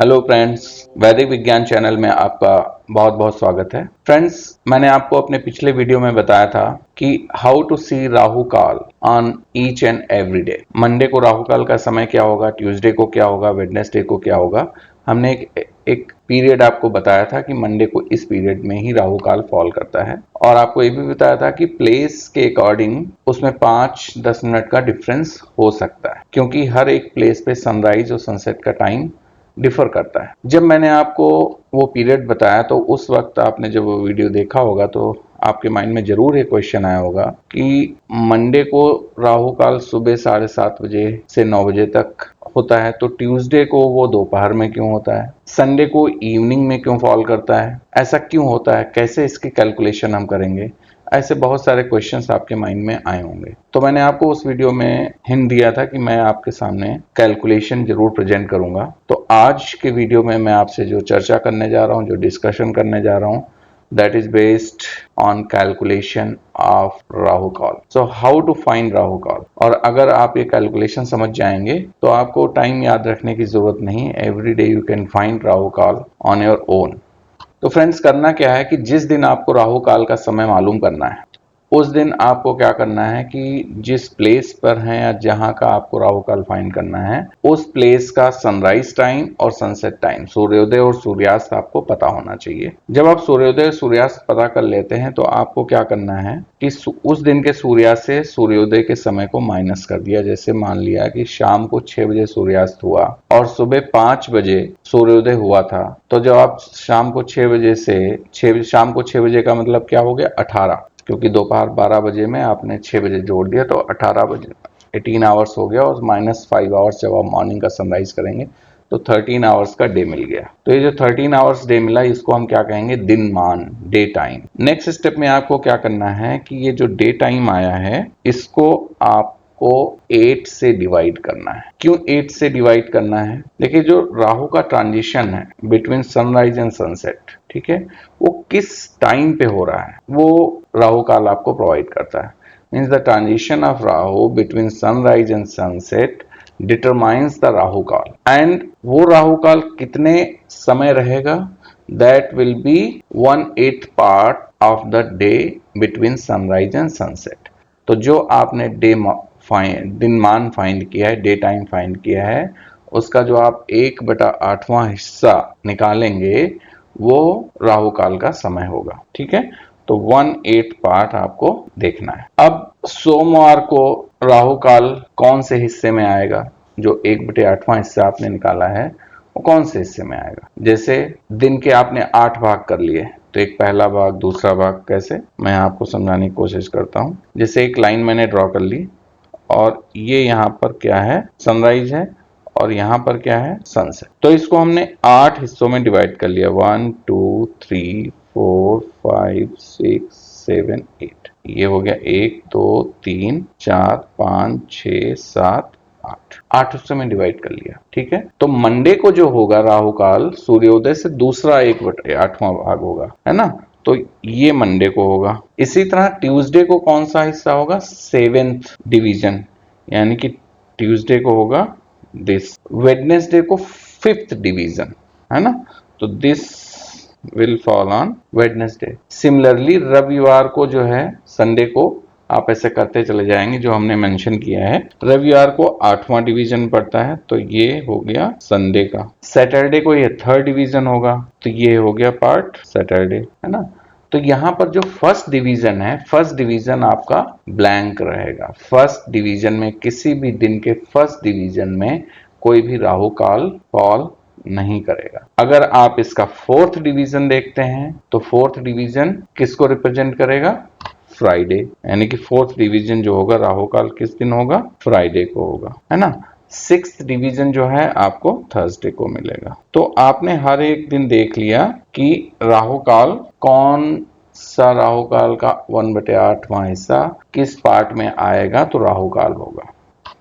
Hello friends, वैदिक विज्ञान channel में आपका बहुत बहुत स्वागत है। फ्रेंड्स, मैंने आपको अपने पिछले वीडियो में बताया था कि हाउ टू सी राहु काल on each and every day. Monday को राहु काल का समय क्या होगा, ट्यूसडे को क्या होगा, वेडनेसडे को क्या होगा। हमने एक पीरियड आपको बताया था कि मंडे को इस पीरियड में ही राहु काल फॉल करता है, और आपको ये भी बताया था कि प्लेस के अकॉर्डिंग उसमें 5-10 मिनट का डिफरेंस हो सकता है, क्योंकि हर एक प्लेस पे सनराइज और सनसेट का टाइम डिफर करता है। जब मैंने आपको वो पीरियड बताया तो उस वक्त आपने जब वो वीडियो देखा होगा तो आपके माइंड में जरूर एक क्वेश्चन आया होगा कि मंडे को राहु काल सुबह 7:30 बजे से 9 बजे तक होता है, तो ट्यूसडे को वो दोपहर में क्यों होता है, संडे को इवनिंग में क्यों फॉल करता है, ऐसा क्यों होता है, कैसे इसकी कैलकुलेशन हम करेंगे। ऐसे बहुत सारे क्वेश्चंस आपके माइंड में आए होंगे। तो मैंने आपको उस वीडियो में हिंट दिया था कि मैं आपके सामने कैलकुलेशन जरूर प्रेजेंट करूंगा। तो आज के वीडियो में मैं आपसे जो चर्चा करने जा रहा हूं, जो डिस्कशन करने जा रहा हूं, that is based on calculation of Rahu काल। So how to find Rahu काल। और अगर आप ये कैलकुलेशन समझ जाएंगे तो आपको टाइम याद रखने की जरूरत नहीं। Every day you can find Rahu काल ऑन योर ओन। तो फ्रेंड्स, करना क्या है कि जिस दिन आपको राहु काल का समय मालूम करना है, उस दिन आपको क्या करना है कि जिस प्लेस पर है या जहां का आपको राहु काल फाइंड करना है, उस प्लेस का सनराइज टाइम और सनसेट टाइम, सूर्योदय और सूर्यास्त आपको पता होना चाहिए। जब आप सूर्योदय सूर्यास्त पता कर लेते हैं तो आपको क्या करना है कि उस दिन के सूर्यास्त से सूर्योदय के समय को माइनस कर दिया। जैसे मान लिया कि शाम को 6 बजे सूर्यास्त हुआ और सुबह 5 बजे सूर्योदय हुआ था, तो जब आप शाम को 6 बजे से शाम को 6 बजे का मतलब क्या हो गया, 18, क्योंकि दोपहर 12 बजे में आपने 6 बजे जोड़ दिया तो 18 बजे 18 आवर्स हो गया, और -5 आवर्स जब आप मॉर्निंग का सनराइज करेंगे तो 13 आवर्स का डे मिल गया। तो ये जो 13 आवर्स डे मिला, इसको हम क्या कहेंगे, दिनमान, डे टाइम। नेक्स्ट स्टेप में आपको क्या करना है कि ये जो डे टाइम आया है इसको आप को 8 से डिवाइड करना है। क्यों 8 से डिवाइड करना है? देखिए, जो राहु का ट्रांजिशन है बिटवीन सनराइज एंड सनसेट, ठीक है, वो किस टाइम पे हो रहा है वो राहु काल आपको प्रोवाइड करता है। Means the transition of Rahu between sunrise and sunset determines the Rahu काल, एंड वो राहु काल कितने समय रहेगा, that will be 1/8 part of the day between sunrise and sunset. तो जो आपने दिनमान फाइंड किया है, डे टाइम फाइंड किया है, उसका जो आप 1/8वां हिस्सा निकालेंगे वो राहु काल का समय होगा। ठीक है, तो 1/8 पार्ट आपको देखना है। अब सोमवार को राहु काल कौन से हिस्से में आएगा? जो 1/8वां हिस्सा आपने निकाला है वो कौन से हिस्से में आएगा? जैसे दिन के आपने 8 भाग कर लिए, तो एक पहला भाग, दूसरा भाग, कैसे, मैं आपको समझाने की कोशिश करता हूं। जैसे एक लाइन मैंने ड्रॉ कर ली, और ये यहाँ पर क्या है, सनराइज है, और यहाँ पर क्या है, सनसेट। तो इसको हमने 8 हिस्सों में डिवाइड कर लिया, 1 2 3 4 5 6 7 8। ये हो गया 1 2 3 4 5 6 7 8 हिस्सों में डिवाइड कर लिया। ठीक है, तो मंडे को जो होगा राहु काल, सूर्योदय से दूसरा 1/8वां भाग होगा, है ना, तो ये मंडे को होगा। इसी तरह ट्यूसडे को कौन सा हिस्सा होगा, 7th डिवीजन, यानी कि ट्यूसडे को होगा दिस। वेडनेसडे को 5th डिवीजन, है ना, तो this will fall on Wednesday. Similarly रविवार को जो है, संडे को आप ऐसे करते चले जाएंगे जो हमने मेंशन किया है। रविवार को 8वां डिवीजन पड़ता है, तो ये हो गया संडे का। सैटरडे को ये 3rd डिवीजन होगा, तो ये हो गया पार्ट सैटरडे, है ना। तो यहां पर जो फर्स्ट डिवीजन है, फर्स्ट डिवीजन आपका ब्लैंक रहेगा। फर्स्ट डिवीजन में, किसी भी दिन के फर्स्ट डिवीजन में कोई भी राहु काल फॉल नहीं करेगा। अगर आप इसका 4th डिवीजन देखते हैं तो 4th डिवीजन किसको रिप्रेजेंट करेगा, फ्राइडे, यानी कि 4th डिवीजन जो होगा राहु काल किस दिन होगा, फ्राइडे को होगा, है ना। 6th डिवीजन जो है आपको थर्सडे को मिलेगा। तो आपने हर एक दिन देख लिया कि राहु काल कौन सा, राहु काल का 1/8वां हिस्सा किस पार्ट में आएगा तो राहु काल होगा।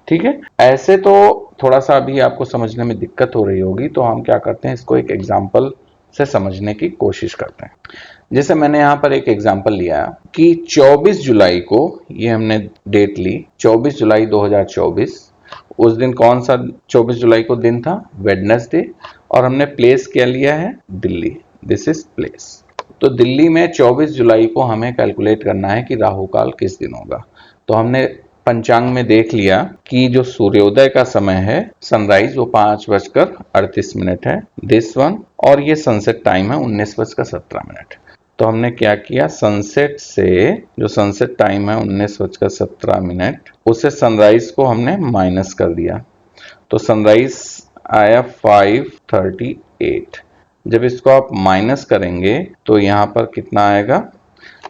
ठीक है, ऐसे तो थोड़ा सा अभी आपको समझने में दिक्कत हो रही होगी, तो हम क्या करते हैं, इसको एक एग्जाम्पल से समझने की कोशिश करते हैं। जैसे मैंने यहां पर एक एग्जाम्पल लिया कि 24 जुलाई को, ये हमने डेट ली 24 जुलाई 2024, उस दिन कौन सा 24 जुलाई को दिन था? वेडनेसडे। और हमने प्लेस क्या लिया है? दिल्ली। This is place. तो दिल्ली में 24 जुलाई को हमें कैलकुलेट करना है कि राहु काल किस दिन होगा। तो हमने पंचांग में देख लिया कि जो सूर्योदय का समय है सनराइज वो 5:38 है, दिस वन। और ये सनसेट टाइम है 19:17। तो हमने क्या किया, सनसेट से जो सनसेट टाइम है 19:17 उससे सनराइज को हमने माइनस कर दिया। तो सनराइज आया 5:38। जब इसको आप माइनस करेंगे तो यहाँ पर कितना आएगा?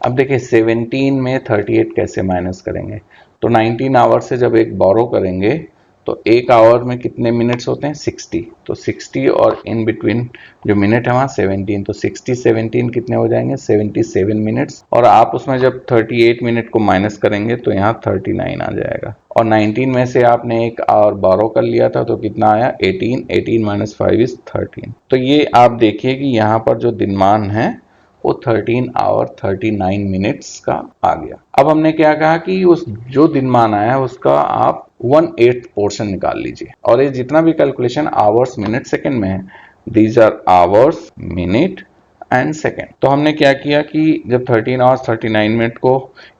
अब देखिए 17 में 38 कैसे माइनस करेंगे? तो 19 आवर से जब एक बोरो करेंगे तो एक आवर में कितने मिनट्स होते हैं? 60। तो 60 और इन बिटवीन जो मिनट है वहाँ 17, तो 60 17 कितने हो जाएंगे? 77 मिनट्स। और आप उसमें जब 38 मिनट को माइनस करेंगे तो यहाँ 39 आ जाएगा। और 19 में से आपने एक आवर बोरो कर लिया था तो कितना आया? 18। 18 माइनस 5 इज 13। तो ये आप देखिए कि यहाँ पर जो दिनमान है वो 13 आवर 39 मिनट्स का आ गया। अब हमने क्या कहा कि उस जो दिनमान आया है उसका आप 1/8 पोर्शन निकाल लीजिए। और ये जितना भी कैलकुलेशन आवर्स मिनट सेकंड में है, these are hours minute and second. तो हमने क्या किया कि जब 13 आवर्स 39 मिनट को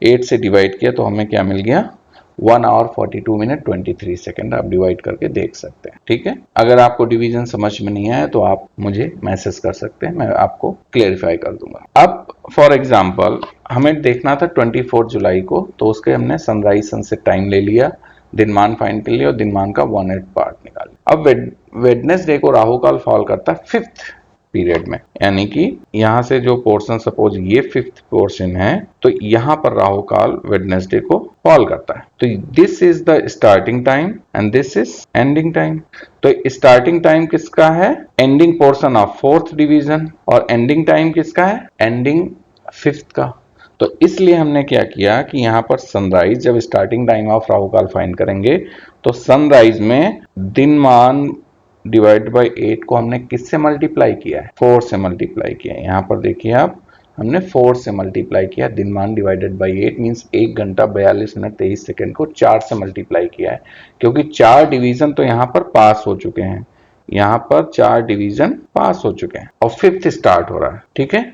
8 से डिवाइड किया तो हमें क्या मिल गया? 1 आवर 42 मिनट 23 सेकंड। आप डिवाइड करके देख सकते हैं, ठीक है। अगर आपको डिवीजन समझ में नहीं आया तो आप मुझे मैसेज कर सकते हैं, मैं आपको क्लेरिफाई कर दूंगा। अब फॉर एग्जांपल हमें देखना था 24 जुलाई को, तो उसके हमने सनराइज सनसेट टाइम ले लिया, दिनमान फाइंड कर लिया और दिनमान का 1/8 पार्ट निकाल लिया। अब वेडनेसडे को राहु काल फॉल करता है 5th पीरियड में, यानी कि यहां से जो पोर्शन, सपोज ये 5th पोर्शन है, तो यहां पर राहु काल वेडनेसडे को फॉल करता है। तो this is the starting time and this is ending time. तो स्टार्टिंग टाइम किसका है? Ending portion of 4th division. और एंडिंग टाइम किसका है? एंडिंग 5th का। तो इसलिए हमने क्या किया कि यहां पर सनराइज, जब स्टार्टिंग टाइम ऑफ राहु काल फाइंड करेंगे तो सनराइज में दिनमान डिवाइड बाई 8 को हमने किससे मल्टीप्लाई किया है? 4 से मल्टीप्लाई किया है। यहाँ पर देखिए आप, हमने 4 से मल्टीप्लाई किया। दिनमान डिवाइडेड बाई 8 मींस 1 घंटा 42 मिनट 23 सेकंड को 4 से मल्टीप्लाई किया है, क्योंकि 4 डिवीजन तो यहाँ पर पास हो चुके हैं। यहाँ पर 4 डिवीजन पास हो चुके हैं और 5th स्टार्ट हो रहा है, ठीक है।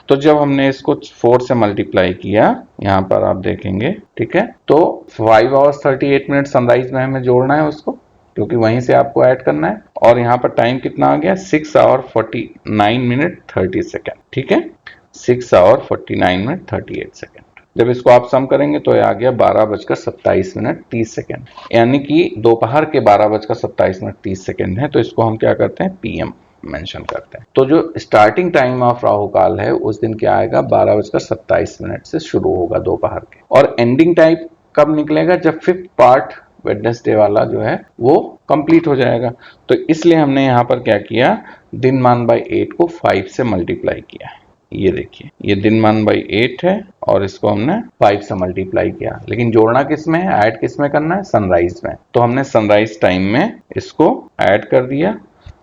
तो जब हमने इसको 4 से मल्टीप्लाई किया, यहाँ पर आप देखेंगे, ठीक है, तो 5 आवर्स 38 मिनट सनराइज में हमें जोड़ना है उसको, क्योंकि वहीं से आपको ऐड करना है। और यहाँ पर टाइम कितना आ गया? 6 आवर 49 मिनट 30 सेकेंड, ठीक है, 6 आवर 49 मिनट 38 सेकेंड। जब इसको आप सम करेंगे तो ये आ गया 12:27 मिनट 30 सेकेंड, यानी कि दोपहर के 12:27 मिनट 30 सेकेंड है। तो इसको हम क्या करते हैं? PM मेंशन करते हैं। तो जो स्टार्टिंग टाइम ऑफ राहु काल है उस दिन क्या आएगा? 12:27 मिनट से शुरू होगा दोपहर के। और एंडिंग टाइम कब निकलेगा? जब 5th पार्ट वेडनेसडे वाला जो है वो कंप्लीट हो जाएगा। तो इसलिए हमने यहाँ पर क्या किया? दिनमान बाई 8 को 5 से मल्टीप्लाई किया। ये देखिए, ये दिनमान बाई 8 है और इसको हमने 5 से मल्टीप्लाई किया। लेकिन जोड़ना किस में है? ऐड किस में करना है? सनराइज में। तो हमने सनराइज टाइम में इसको ऐड कर दिया।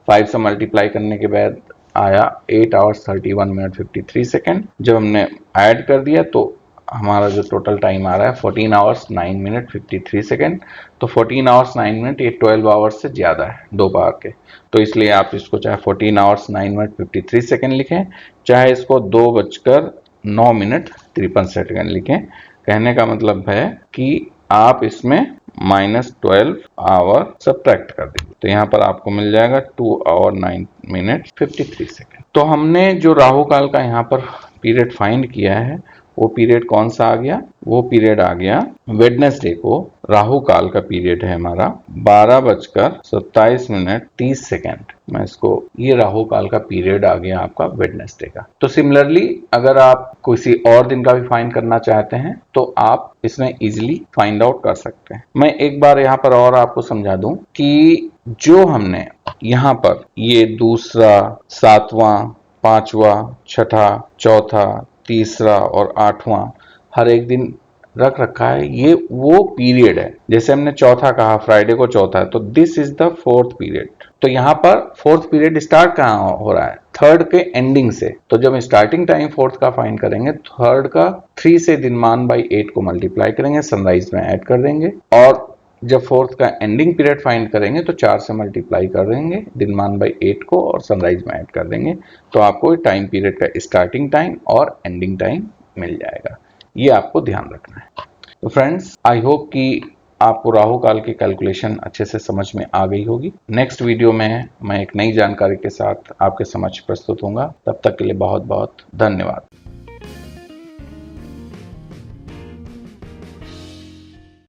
5 से मल्टीप्लाई करने के बाद आया 8 आवर्स 31 मिनट 53 सेकेंड। जब हमने ऐड कर दिया तो हमारा जो टोटल टाइम आ रहा है 14 आवर्स 9 मिनट 53 सेकेंड। तो 14 आवर्स 9 मिनट ये 12 आवर्स से ज़्यादा है दोपहर के। तो इसलिए आप इसको चाहे 14 आवर्स 9 मिनट 53 सेकेंड लिखें, चाहे इसको 2:09 मिनट 53 सेकेंड लिखें। कहने का मतलब है कि आप इसमें -12 आवर सब्ट्रैक्ट कर देंगे, तो यहाँ पर आपको मिल जाएगा 2 आवर 9 मिनट 53 सेकेंड। तो हमने जो राहु काल का यहाँ पर पीरियड फाइंड किया है वो पीरियड कौन सा आ गया? वो पीरियड आ गया वेडनेसडे को। राहु काल का पीरियड है हमारा 12:27 मिनट 30 सेकेंड। मैं इसको, ये राहु काल का पीरियड आ गया आपका वेडनेसडे का। तो सिमिलरली अगर आप किसी और दिन का भी फाइंड करना चाहते हैं तो आप इसमें इजिली फाइंड आउट कर सकते हैं। मैं एक बार यहाँ पर और आपको समझा दूं कि जो हमने यहाँ पर ये दूसरा, 7वां, 5वां, छठा, चौथा, तीसरा और 8वां हर एक दिन रख रखा है, ये वो पीरियड है। जैसे हमने चौथा कहा, फ्राइडे को चौथा है, तो this is the 4th period. तो यहाँ पर 4th पीरियड स्टार्ट कहाँ हो रहा है? 3rd के एंडिंग से। तो जब स्टार्टिंग टाइम 4th का फाइंड करेंगे, 3rd का 3 से दिनमान बाई 8 को मल्टीप्लाई करेंगे, सनराइज में ऐड कर देंगे और जब फोर्थ का एंडिंग पीरियड फाइंड करेंगे तो 4 से मल्टीप्लाई कर देंगे दिनमान बाई 8 को और सनराइज में ऐड कर देंगे, तो आपको टाइम पीरियड का स्टार्टिंग टाइम और एंडिंग टाइम मिल जाएगा। ये आपको ध्यान रखना है। तो फ्रेंड्स, आई होप कि आपको राहु काल की कैलकुलेशन अच्छे से समझ में आ गई होगी। नेक्स्ट वीडियो में मैं एक नई जानकारी के साथ आपके समक्ष प्रस्तुत होऊंगा। तब तक के लिए बहुत बहुत धन्यवाद।